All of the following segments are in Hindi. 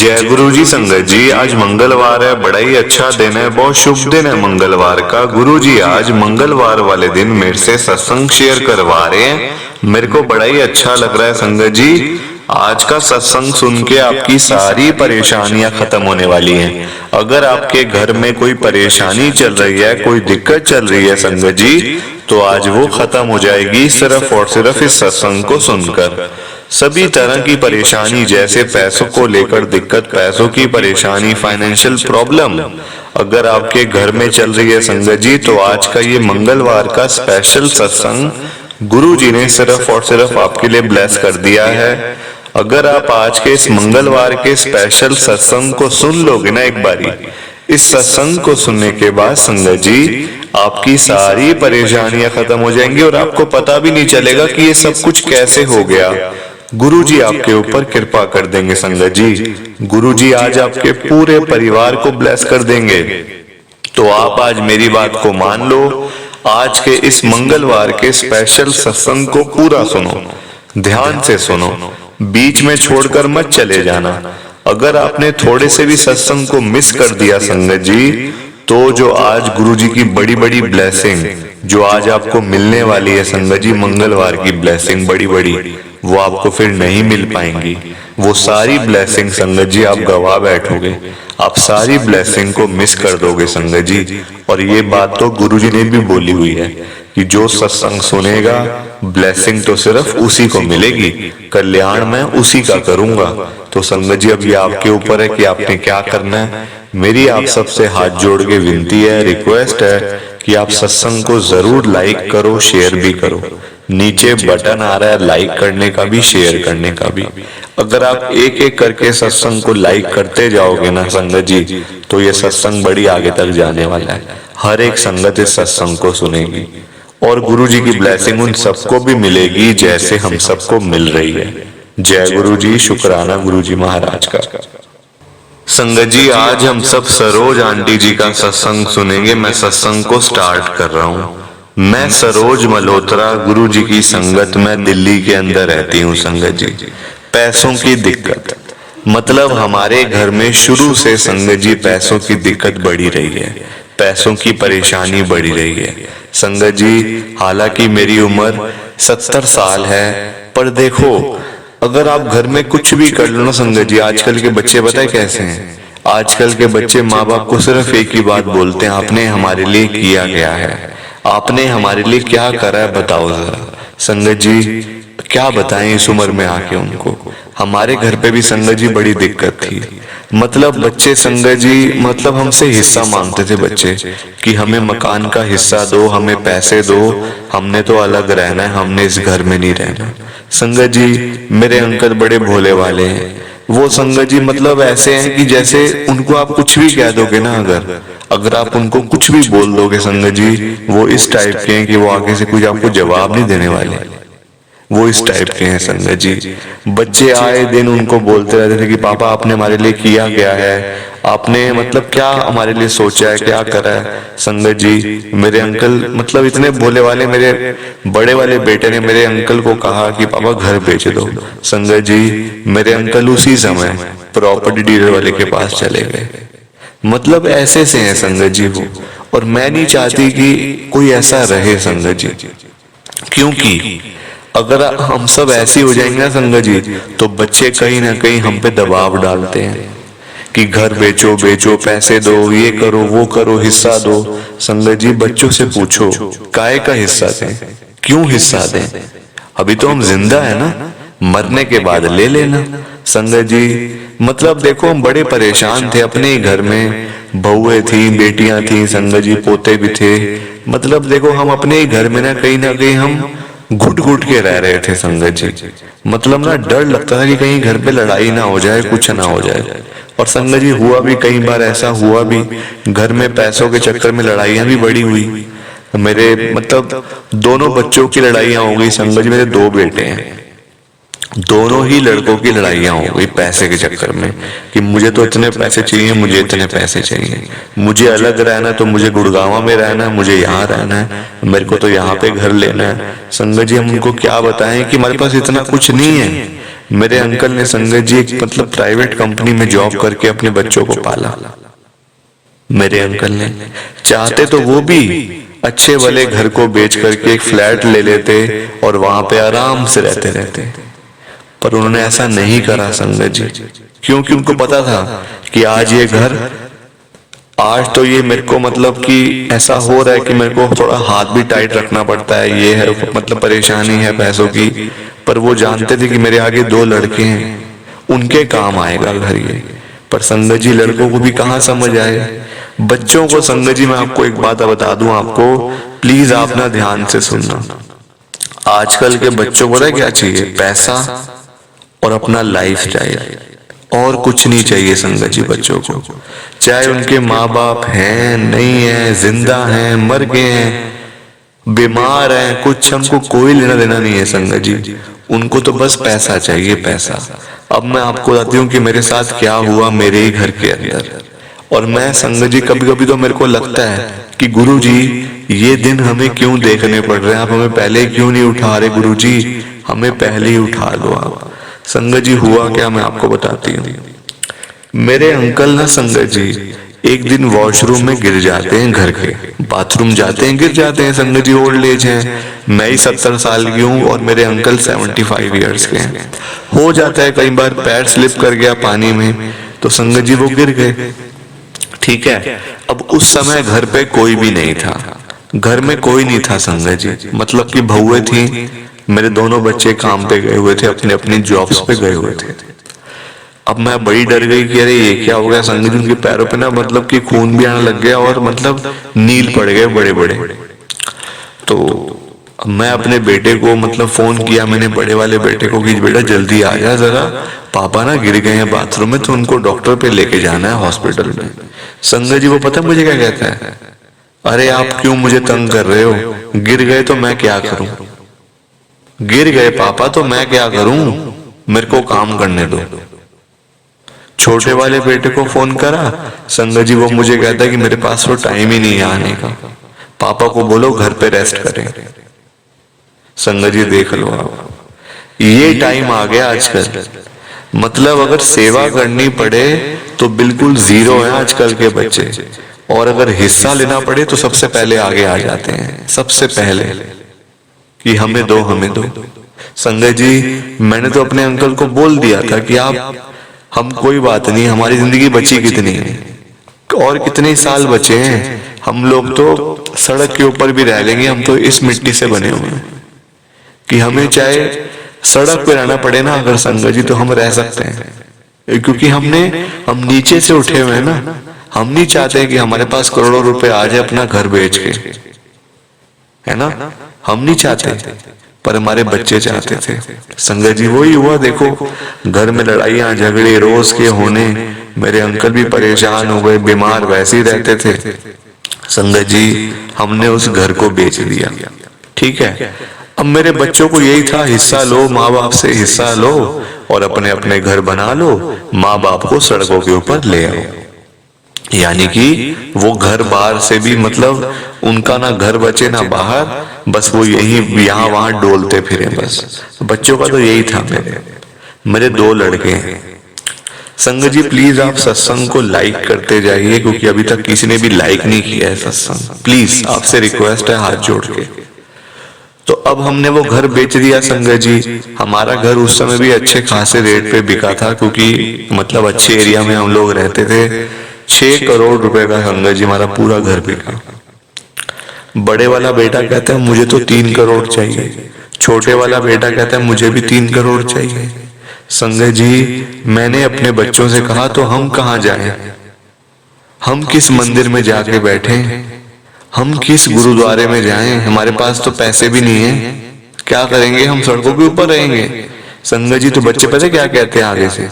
जय गुरु जी। संगत जी, आज मंगलवार है, बड़ा ही अच्छा दिन है, बहुत शुभ दिन है मंगलवार का। गुरु जी आज मंगलवार वाले दिन मेरे से सत्संग शेयर करवा रहे हैं। मेरे को बड़ा ही अच्छा लग रहा है संगत जी। आज का सत्संग सुन के आपकी सारी परेशानियां खत्म होने वाली हैं। अगर आपके घर में कोई परेशानी चल रही है, कोई दिक्कत चल रही है संगत जी, तो आज वो खत्म हो जाएगी सिर्फ और सिर्फ इस सत्संग को सुनकर। सभी तरह की परेशानी, जैसे पैसों को लेकर दिक्कत, पैसों की परेशानी, फाइनेंशियल प्रॉब्लम अगर आपके घर में चल रही है संगत जी, तो आज का ये मंगलवार का स्पेशल सत्संग गुरु जी ने सिर्फ और सिर्फ आपके लिए ब्लेस कर दिया है। अगर आप आज के इस मंगलवार के स्पेशल सत्संग को सुन लोगे ना एक बारी, इस सत्संग को सुनने के बाद संगत जी आपकी सारी परेशानियां खत्म हो जाएंगी और आपको पता भी नहीं चलेगा कि ये सब कुछ कैसे हो गया। गुरु जी आपके ऊपर कृपा कर देंगे संगत जी। गुरु जी आज आपके पूरे परिवार को ब्लेस कर देंगे। तो आप आज मेरी बात को मान लो, आज के इस मंगलवार के स्पेशल सत्संग को पूरा सुनो, ध्यान से सुनो, बीच में छोड़कर मत चले जाना। अगर आपने थोड़े से भी सत्संग को मिस कर दिया संगत जी, तो जो आज गुरु जी की बड़ी बड़ी ब्लेसिंग जो आज आपको मिलने वाली है संगत जी, मंगलवार की ब्लेसिंग बड़ी बड़ी, वो आपको फिर नहीं मिल पाएंगी। वो सारी ब्लेसिंग संगत जी आप गवा बैठोगे, आप सारी ब्लेसिंग को मिस कर दोगे संगत जी। और ये बात तो गुरु जी ने भी बोली हुई है कि जो सत्संग सुनेगा ब्लेसिंग तो सिर्फ उसी को मिलेगी, कल्याण मैं उसी का करूंगा। तो संगत जी अब ये आपके ऊपर है कि आपने क्या करना है। मेरी आप सबसे हाथ जोड़ के विनती है, रिक्वेस्ट है कि आप सत्संग को जरूर लाइक करो, शेयर भी करो। नीचे बटन आ रहा है लाइक करने का भी, शेयर करने का भी। अगर आप एक एक करके सत्संग को लाइक करते जाओगे ना संगत जी, तो ये सत्संग बड़ी आगे तक जाने वाला है। हर एक संगत इस सत्संग को सुनेगी और गुरु जी की ब्लेसिंग उन सबको भी मिलेगी जैसे हम सबको मिल रही है। जय गुरु जी, शुक्राना गुरु जी महाराज का। संगत जी आज हम सब सरोज आंटी जी का सत्संग सुनेंगे। मैं सत्संग को स्टार्ट कर रहा हूँ। मैं सरोज मल्होत्रा, गुरु जी की संगत में दिल्ली के अंदर रहती हूँ संगत जी। पैसों की दिक्कत, मतलब हमारे घर में शुरू से संगत जी पैसों की दिक्कत बढ़ी रही है, पैसों की परेशानी बढ़ी रही है संगत जी। हालांकि मेरी उम्र 70 साल है, पर देखो अगर आप घर में कुछ भी कर लो ना संगत जी, आजकल के बच्चे बताए कैसे हैं। आजकल के बच्चे माँ बाप को सिर्फ एक ही बात बोलते हैं, आपने हमारे लिए किया गया है, आपने हमारे लिए क्या करा है बताओ जरा। संगत जी क्या बताएं इस उम्र में आके उनको। हमारे घर पे भी संगत जी बड़ी दिक्कत थी। मतलब बच्चे संगत जी, मतलब हमसे हिस्सा मांगते थे बच्चे कि हमें मकान का हिस्सा दो, हमें पैसे दो, हमने तो अलग रहना है, हमने इस घर में नहीं रहना। संगत जी मेरे अंकल बड़े भोले वाले हैं। वो संगत जी मतलब ऐसे हैं कि जैसे उनको आप कुछ भी कह दोगे ना, अगर आप उनको कुछ भी बोल दोगे संगत जी, वो इस टाइप के हैं कि वो आगे से कुछ आपको जवाब नहीं देने वाले। वो इस टाइप के हैं संगत जी। बच्चे आए दिन उनको बोलते रहते थे कि पापा आपने हमारे लिए किया गया है, आपने मतलब क्या हमारे लिए सोचा है, क्या करा है। संगत जी मेरे अंकल मतलब इतने भोले वाले, मेरे बड़े वाले बेटे ने मेरे अंकल को कहा कि पापा घर बेच दो। संगत जी मेरे अंकल उसी समय प्रॉपर्टी डीलर वाले के पास चले गए। मतलब ऐसे से हैं संगत जी वो। और मैं नहीं चाहती कि कोई ऐसा रहे संगत जी, क्योंकि अगर हम सब ऐसे हो जाएंगे ना संगत जी, तो बच्चे कहीं ना कहीं हम पे दबाव डालते हैं कि घर बेचो बेचो, पैसे दो, ये करो वो करो, हिस्सा दो। संगत जी बच्चों से पूछो काय का हिस्सा दें, क्यों हिस्सा दें, अभी तो हम जिंदा है ना, मरने के बाद ले लेना। संगत जी मतलब देखो हम बड़े परेशान थे अपने ही घर में, बहुएं थी, बेटियां थी संगत जी, पोते भी थे। मतलब देखो हम अपने ही घर में ना कहीं हम घुट घुट के रह रहे थे संगत जी। मतलब ना डर लगता था कि कहीं घर पे लड़ाई ना हो जाए, कुछ ना हो जाए। और संगत जी हुआ भी, कई बार ऐसा हुआ भी, घर में पैसों के चक्कर में लड़ाइयां भी बड़ी हुई। मेरे मतलब दोनों बच्चों की लड़ाइयां हो गई संगत जी। मेरे 2 बेटे हैं, दोनों ही लड़कों की लड़ाइयां हो गई पैसे के चक्कर में कि मुझे तो इतने पैसे चाहिए, मुझे इतने पैसे चाहिए, मुझे अलग रहना तो मुझे गुड़गांव में रहना है, मुझे यहाँ रहना है, मेरे को तो यहाँ पे घर लेना है। संगत जी हम उनको क्या बताएं कि हमारे पास इतना कुछ नहीं है, मेरे अंकल ने संगत जी एक मतलब प्राइवेट कंपनी में जॉब करके अपने बच्चों को पाला। मेरे अंकल ने चाहते तो वो भी अच्छे वाले घर को बेच करके एक फ्लैट ले लेते और वहां पे आराम से रहते, पर उन्होंने ऐसा नहीं करा संगत जी, क्योंकि उनको पता था कि आज ये घर, आज तो ये मेरे को मतलब कि ऐसा हो रहा है कि मेरे को थोड़ा हाथ भी टाइट रखना पड़ता है, ये है मतलब परेशानी है पैसों की, पर वो जानते थे कि मेरे आगे 2 लड़के हैं, उनके काम आएगा घर ये। पर संगत जी लड़कों को भी कहाँ समझ आए, बच्चों को। संगत जी मैं आपको एक बात बता दूं आपको, प्लीज आप ना ध्यान से सुनना। आजकल के बच्चों को क्या चाहिए? पैसा और अपना लाइफ स्टाइल, और कुछ नहीं चाहिए संगत जी बच्चों को। चाहे उनके माँ बाप हैं, नहीं है, जिंदा हैं, मर गए हैं, बीमार हैं, कुछ हमको कोई लेना देना नहीं है संगत जी। उनको तो बस पैसा चाहिए, पैसा। अब मैं आपको बताती हूँ कि मेरे साथ क्या हुआ मेरे ही घर के अंदर। और मैं संगत जी कभी कभी तो मेरे को लगता है कि गुरु जी ये दिन हमें क्यों देखने पड़ रहे हैं, आप हमें पहले क्यों नहीं उठा रहे गुरु जी, हमें पहले ही उठा लो आप। संगत जी हुआ क्या मैं आपको बताती हूँ। मेरे अंकल ना संगत जी एक दिन वॉशरूम में गिर जाते हैं, घर के बाथरूम जाते हैं, गिर जाते हैं संगत जी। ओल्ड एज है, मैं ही 70 साल की हूँ और मेरे अंकल 75 ईयर्स के हैं। हो जाता है कई बार पैर स्लिप कर गया पानी में, तो संगत जी वो गिर गए, ठीक है। अब उस समय घर पे कोई भी नहीं था, घर में कोई नहीं था संगत जी, मतलब कि बहुएं थी, मेरे दोनों बच्चे काम पे गए हुए थे, अपने अपनी जॉब्स पे गए हुए थे। अब मैं बड़ी डर गई कि अरे ये क्या हो गया संगत जी, उनके पैरों पे ना मतलब कि खून भी आने लग गया और मतलब नील पड़ गए बड़े बड़े। तो मैं अपने बेटे को मतलब फोन किया मैंने, बड़े वाले बेटे को, कि बेटा जल्दी आ जा जरा, पापा ना गिर गए हैं बाथरूम में, तो उनको डॉक्टर पे लेके जाना है हॉस्पिटल में। संगत जी वो पता मुझे क्या कहता है, अरे आप क्यों मुझे तंग कर रहे हो, गिर गए तो मैं क्या करूं, गिर गए पापा तो मैं क्या करूं, मेरे को काम करने दो। छोटे वाले बेटे को फोन करा संगत जी, वो मुझे कहता है कि मेरे पास तो टाइम ही नहीं है आने का, पापा को बोलो घर पे रेस्ट करें। संगत जी देख लो आप, ये टाइम आ गया आजकल, मतलब अगर सेवा करनी पड़े तो बिल्कुल जीरो है आजकल के बच्चे, और अगर हिस्सा लेना पड़े तो सबसे पहले आगे आ जाते हैं, सबसे पहले कि हमें दो हमें दो। संगत जी मैंने तो अपने अंकल को बोल दिया था कि आप, हम कोई बात नहीं, हमारी जिंदगी बची कितनी है और कितने साल बचे हैं, हम लोग तो सड़क के ऊपर भी रह लेंगे, हम तो इस मिट्टी से बने हुए हैं कि हमें चाहे सड़क पे रहना पड़े ना अगर संगत जी तो हम रह सकते हैं, क्योंकि हम नीचे से उठे हुए हैं ना। हम नहीं चाहते कि हमारे पास करोड़ों रुपए आ जाए अपना घर बेच के, है ना, हम नहीं चाहते, पर हमारे बच्चे चाहते थे। संगत जी वही हुआ, देखो घर में लड़ाइयां झगड़े रोज के होने, मेरे अंकल भी परेशान हो गए, बीमार वैसे ही रहते थे। संगत जी हमने उस घर को बेच दिया, ठीक है। अब मेरे बच्चों को यही था, हिस्सा लो, माँ बाप से हिस्सा लो और अपने अपने घर बना लो, माँ बाप को सड़कों के ऊपर ले आओ। यानी कि वो घर बाहर से भी मतलब उनका ना घर बचे ना बाहर, बस वो यही यहाँ वहां डोलते फिरे बस। बच्चों का तो यही था। मेरे 2 लड़के हैं। संगत जी प्लीज आप सत्संग को लाइक करते जाइए, क्योंकि अभी तक किसी ने भी लाइक नहीं किया है सत्संग, प्लीज आपसे रिक्वेस्ट है हाथ जोड़ के। तो अब हमने वो घर बेच दिया संगत जी। हमारा घर उस समय भी अच्छे खासे रेट पे बिका था, क्योंकि मतलब अच्छे एरिया में हम लोग रहते थे। 6 करोड़ रुपए का संगत जी हमारा पूरा घर बिका। बड़े वाला बेटा कहता है मुझे तो 3 करोड़ चाहिए, छोटे वाला बेटा कहता है मुझे भी 3 करोड़ चाहिए। संगत जी मैंने अपने बच्चों से कहा तो हम कहाँ जाएं, हम किस मंदिर में जाके बैठे, हम किस गुरुद्वारे में जाएं, हमारे पास तो पैसे भी नहीं है, क्या करेंगे, हम सड़कों के ऊपर रहेंगे। संगत जी तो बच्चे पता क्या कहते हैं आगे से,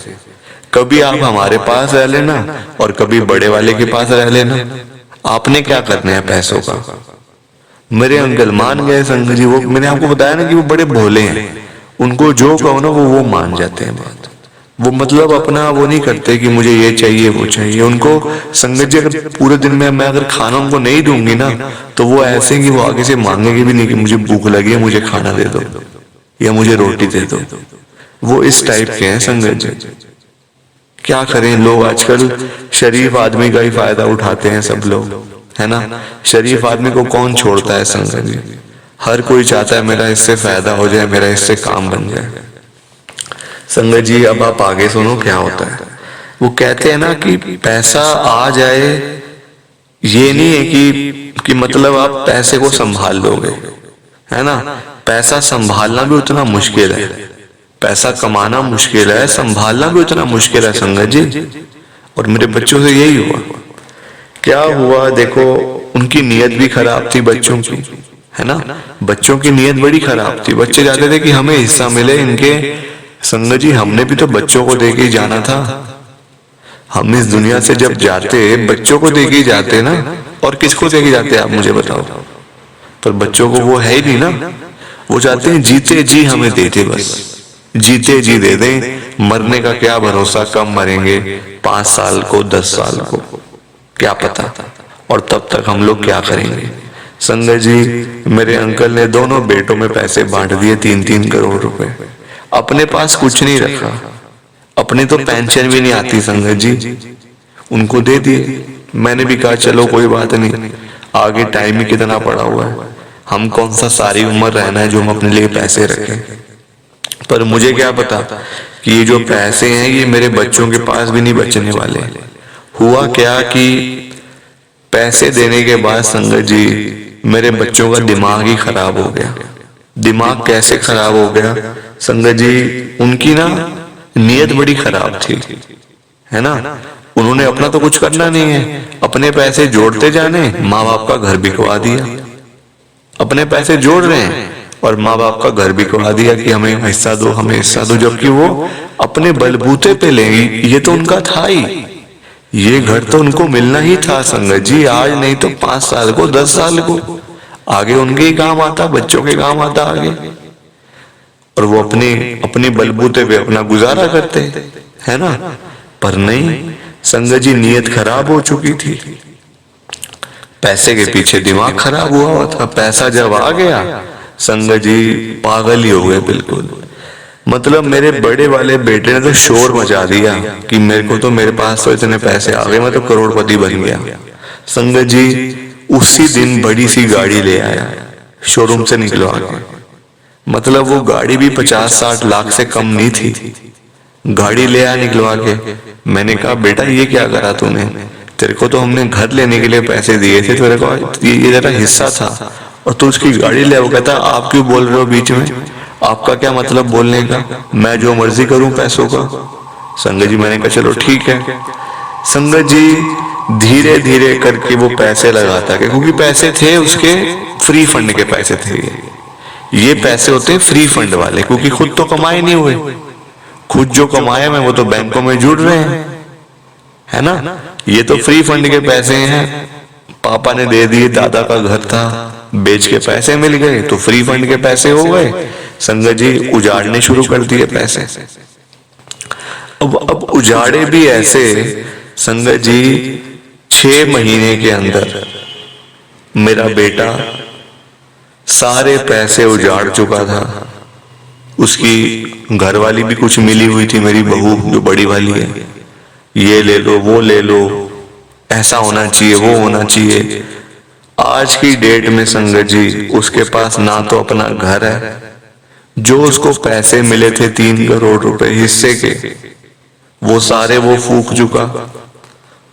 कभी आप हमारे पास रह लेना और कभी बड़े वाले के पास रह लेना, आपने क्या करना है पैसों का। मेरे अंकल मान गए संगत जी, वो मैंने आपको बताया ना कि वो बड़े भोले हैं, उनको जो कहो ना वो मान जाते हैं बात। वो मतलब अपना वो नहीं करते कि मुझे ये चाहिए वो चाहिए। उनको संगत जी अगर पूरे दिन में मैं अगर खाना उनको नहीं दूंगी ना, तो वो ऐसे कि वो आगे से मांगेंगे भी नहीं कि मुझे भूख लगी है मुझे खाना दे दो या मुझे रोटी दे दो। वो इस टाइप के हैं संगत जी। क्या करें, लोग आजकल शरीफ आदमी का ही फायदा उठाते हैं सब लोग, है ना। शरीफ आदमी को कौन छोड़ता है संगत जी। हर कोई चाहता है मेरा इससे फायदा हो जाए, मेरा इससे काम बन जाए। संगत जी अब आप आगे सुनो क्या होता है। वो कहते हैं ना कि पैसा आ जाए, ये नहीं है कि मतलब आप पैसे को संभाल लोगे, है ना। पैसा संभालना भी उतना मुश्किल है, पैसा कमाना मुश्किल है, संभालना भी उतना मुश्किल है संगत जी। और मेरे बच्चों से यही हुआ। क्या हुआ देखो, उनकी नीयत भी खराब थी बच्चों की, है ना। बच्चों की नीयत बड़ी खराब थी। बच्चे चाहते थे कि हमें हिस्सा मिले इनके। संगत जी हमने भी तो बच्चों को देके ही जाना था। हम इस दुनिया से जब जाते बच्चों को देके ही जाते ना, और किसको देके जाते आप मुझे बताओ। पर बच्चों को वो है ही नहीं ना। वो चाहते हैं जीते जी हमें दे दे, बस जीते जी दे दें। मरने का क्या भरोसा, कब मरेंगे, 5 साल को 10 साल को क्या पता, और तब तक हम लोग क्या करेंगे। संगत जी मेरे अंकल ने दोनों बेटों में पैसे बांट दिए, 3-3 करोड़ रुपए। अपने पास कुछ नहीं रखा, अपनी तो पेंशन भी नहीं आती संगत जी, उनको दे दिए। मैंने भी कहा चलो कोई बात नहीं, आगे टाइम ही कितना पड़ा हुआ है, हम कौन सा सारी उम्र रहना है जो हम अपने लिए पैसे रखें। पर मुझे क्या पता कि ये जो पैसे हैं ये मेरे बच्चों के पास भी नहीं बचने वाले। हुआ क्या कि पैसे देने के बाद संगत जी मेरे बच्चों का दिमाग ही खराब हो गया। दिमाग कैसे खराब हो गया संगत जी, उनकी ना नीयत बड़ी खराब थी, है ना। उन्होंने अपना तो कुछ करना नहीं है, अपने पैसे जोड़ते जाने, माँ बाप का घर बिकवा दिया। अपने पैसे जोड़ रहे हैं और माँ बाप का घर बिकवा दिया कि हमें हिस्सा दो, हमें हिस्सा दो, जबकि वो अपने बलबूते पे लेंगे। ये तो उनका था ही, ये घर तो उनको मिलना ही था संगत जी। आज नहीं तो 5 साल को 10 साल को आगे उनके ही काम आता, बच्चों के काम आता आगे। और वो अपने बलबूते पे अपना गुजारा करते, है ना। पर नहीं संगत जी, नीयत खराब हो चुकी थी, पैसे के पीछे दिमाग खराब हुआ था। पैसा जब आ गया संगत जी पागल ही हो गए बिल्कुल। मतलब मेरे बड़े वाले बेटे ने तो शोर मचा दिया कि मेरे को तो, मेरे पास तो इतने पैसे आ गए, मैं तो करोड़पति बन गया। संगत जी उसी दिन बड़ी सी गाड़ी ले आया शोरूम से निकलवा के। मतलब वो गाड़ी भी 50-60 लाख से कम नहीं थी, गाड़ी ले आया निकलवा के। मैंने कहा बेटा ये क्या करा तूने, तेरे को तो हमने घर लेने के लिए पैसे दिए थे, तेरे को ये तेरा हिस्सा था और तू उसकी गाड़ी ले। वो कहता आप क्यों बोल रहे हो बीच में, आपका क्या मतलब बोलने का, मैं जो मर्जी करूं पैसों का। संगत जी मैंने कहा चलो ठीक है। संगत जी धीरे धीरे करके वो पैसे लगाता गया, क्योंकि पैसे थे उसके फ्री फंड के पैसे थे। ये पैसे होते हैं फ्री फंड वाले, क्योंकि खुद तो कमाए नहीं हुए, खुद जो कमाए में वो तो बैंकों में जुड़ रहे हैं, है ना। ये तो फ्री फंड के पैसे हैं, पापा ने दे दिए, दादा का घर था बेच के पैसे मिल गए तो फ्री फंड के पैसे हो गए। संगत जी उजाड़ने शुरू कर दिए पैसे। अब उजाड़े भी ऐसे संगत जी, 6 महीने के अंदर मेरा बेटा सारे पैसे उजाड़ चुका था। उसकी घरवाली भी कुछ मिली हुई थी, मेरी बहू जो बड़ी वाली है, ये ले लो वो ले लो, ऐसा होना चाहिए वो होना चाहिए। आज की डेट में संगत जी उसके पास ना तो अपना घर है, जो उसको पैसे मिले थे 3 करोड़ रुपए हिस्से के, वो सारे वो फूक चुका,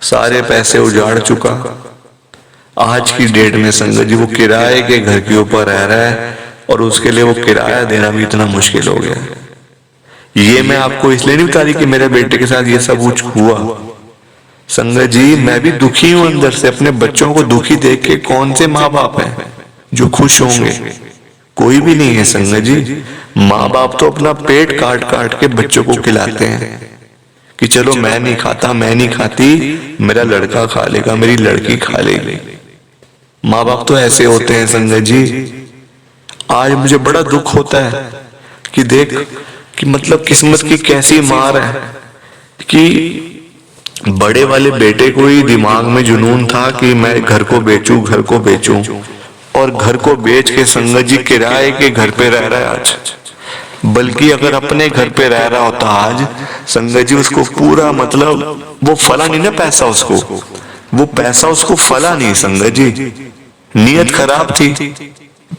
सारे पैसे उजाड़ चुका। आज की डेट में संगत जी वो किराए के घर के ऊपर रह रहा है और उसके लिए वो किराया देना भी इतना मुश्किल हो गया। ये मैं आपको इसलिए नहीं बता रही कि मेरे बेटे के साथ ये सब कुछ हुआ। संगत जी मैं भी दुखी हूं अंदर से, अपने बच्चों को दुखी देख के। कौन से माँ बाप हैं जो खुश होंगे, कोई भी नहीं है संगत जी। माँ बाप तो अपना पेट काट काट के बच्चों को खिलाते हैं कि चलो मैं नहीं खाता, मैं नहीं खाती, मेरा लड़का खा लेगा, मेरी लड़की खा लेगी। माँ बाप तो ऐसे होते हैं संगत जी। आज मुझे बड़ा दुख होता है कि देख कि मतलब किस्मत की कैसी मार है कि बड़े वाले बेटे को ही दिमाग में जुनून था कि मैं घर को बेचूं, घर को बेचूं, और घर को बेच के संगत जी किराए के घर पे रह रहा है आज। बल्कि अगर अपने घर पे रह रहा होता आज संगत जी, उसको पूरा मतलब वो फला नहीं ना पैसा, उसको वो पैसा उसको फला नहीं संगत जी। नीयत खराब थी,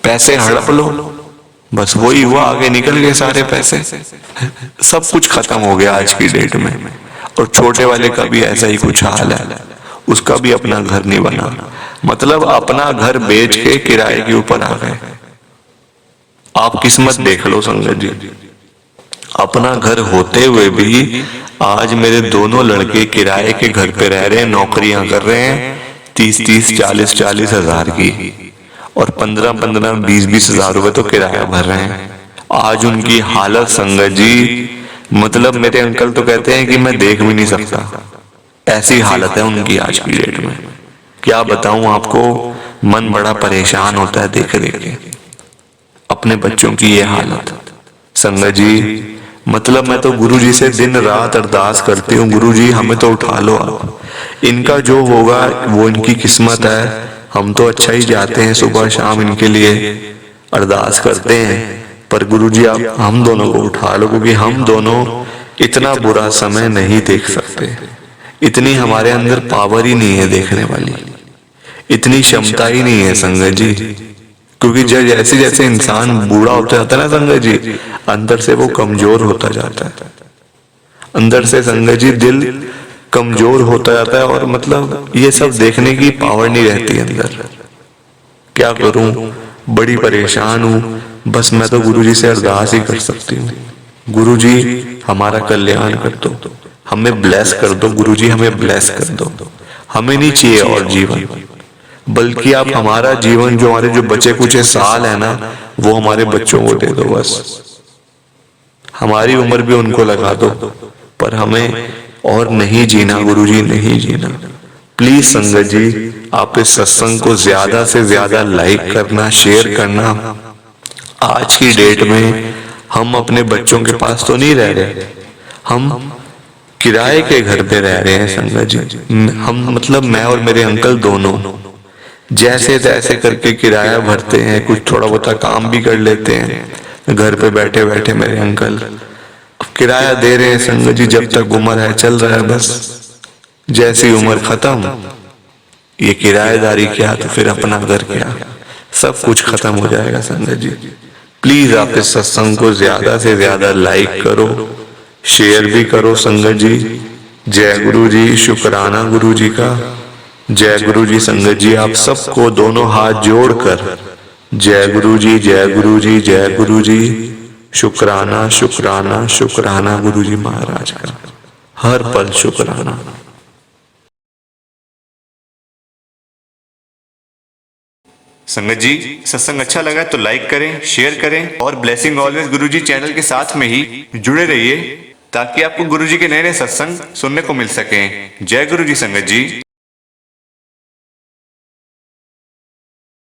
पैसे हड़प लो, बस वही हुआ, आगे निकल गए सारे पैसे, सब कुछ खत्म हो गया आज की डेट में। और छोटे वाले का भी ऐसा ही कुछ हाल है, उसका भी अपना घर नहीं बना, मतलब अपना घर बेच के किराए के ऊपर आ गए। आप किस्मत देख लो संगत जी, अपना घर होते हुए भी आज मेरे दोनों लड़के किराए के घर पे रह रहे हैं, नौकरियां कर रहे हैं 30-30, 40-40 हजार की, और 15-15, 20-20 हजार रुपए तो किराया भर रहे हैं। आज उनकी हालत संगत जी, मतलब मेरे अंकल तो कहते हैं कि मैं देख भी नहीं सकता, ऐसी हालत है उनकी आज की डेट में। क्या बताऊं आपको, मन बड़ा परेशान होता है देख देख के अपने बच्चों की ये हालत संगत जी। मतलब मैं तो गुरुजी से दिन रात अरदास करती हूँ, गुरुजी हमें तो उठा लो आप, इनका जो होगा वो इनकी किस्मत है, हम तो अच्छा ही जाते हैं, सुबह शाम इनके लिए अरदास करते हैं, पर गुरुजी आप हम दोनों को उठा लो, क्योंकि हम दोनों इतना बुरा समय नहीं देख सकते, इतनी हमारे अंदर पावर ही नहीं है देखने वाली, इतनी क्षमता ही नहीं है संगत जी। क्योंकि जैसे जैसे इंसान बूढ़ा होता जाता है ना संगत जी, अंदर से वो कमजोर होता जाता है, अंदर से संगत जी दिल कमजोर होता जाता है, और मतलब ये सब देखने की पावर नहीं रहती अंदर। क्या करूं, बड़ी परेशान हूं, बस मैं तो गुरुजी से अरदास ही कर सकती हूँ, गुरुजी हमारा कल्याण कर दो, हमें ब्लेस कर दो गुरुजी, हमें ब्लेस कर दो, हमें नहीं चाहिए और जीवन, बल्कि आप हमारा जीवन, जो हमारे जो बचे कुछ साल है ना, वो हमारे बच्चों को दे दो, बस हमारी उम्र भी उनको लगा दो, पर हमें और नहीं जीना गुरुजी, नहीं जीना। प्लीज संगत जी, आप इस सत्संग को ज्यादा से ज्यादा लाइक करना, शेयर करना। आज की डेट में हम अपने बच्चों के पास तो नहीं रह रहे, हम किराए के घर पे रह रहे हैं संगत जी। हम मतलब मैं और मेरे अंकल दोनों जैसे तैसे करके किराया भरते हैं, कुछ थोड़ा बहुत काम भी कर लेते हैं घर पे बैठे बैठे। मेरे अंकल किराया दे रहे हैं संगत जी, जब तक उम्र है चल रहा है, बस जैसी उम्र खत्म, ये किराएदारी क्या तो फिर अपना घर क्या, सब कुछ खत्म हो जाएगा संगत जी। प्लीज आप इस सत्संग को ज्यादा से ज्यादा लाइक करो, शेयर भी करो संगत जी। जय गुरु जी, शुक्राना गुरु जी का। जय गुरु जी संगत जी, आप सबको दोनों हाथ जोड़कर जय गुरु जी, जय गुरु जी, जय गुरु जी। शुक्राना शुक्राना शुक्राना गुरु जी महाराज का, हर पल शुक्राना। संगत जी, सत्संग अच्छा लगा तो लाइक करें, शेयर करें, और ब्लेसिंग ऑलवेज गुरुजी चैनल के साथ में ही जुड़े रहिए, ताकि आपको गुरुजी के नए नए सत्संग सुनने को मिल सकें। जय गुरु जी संगत जी।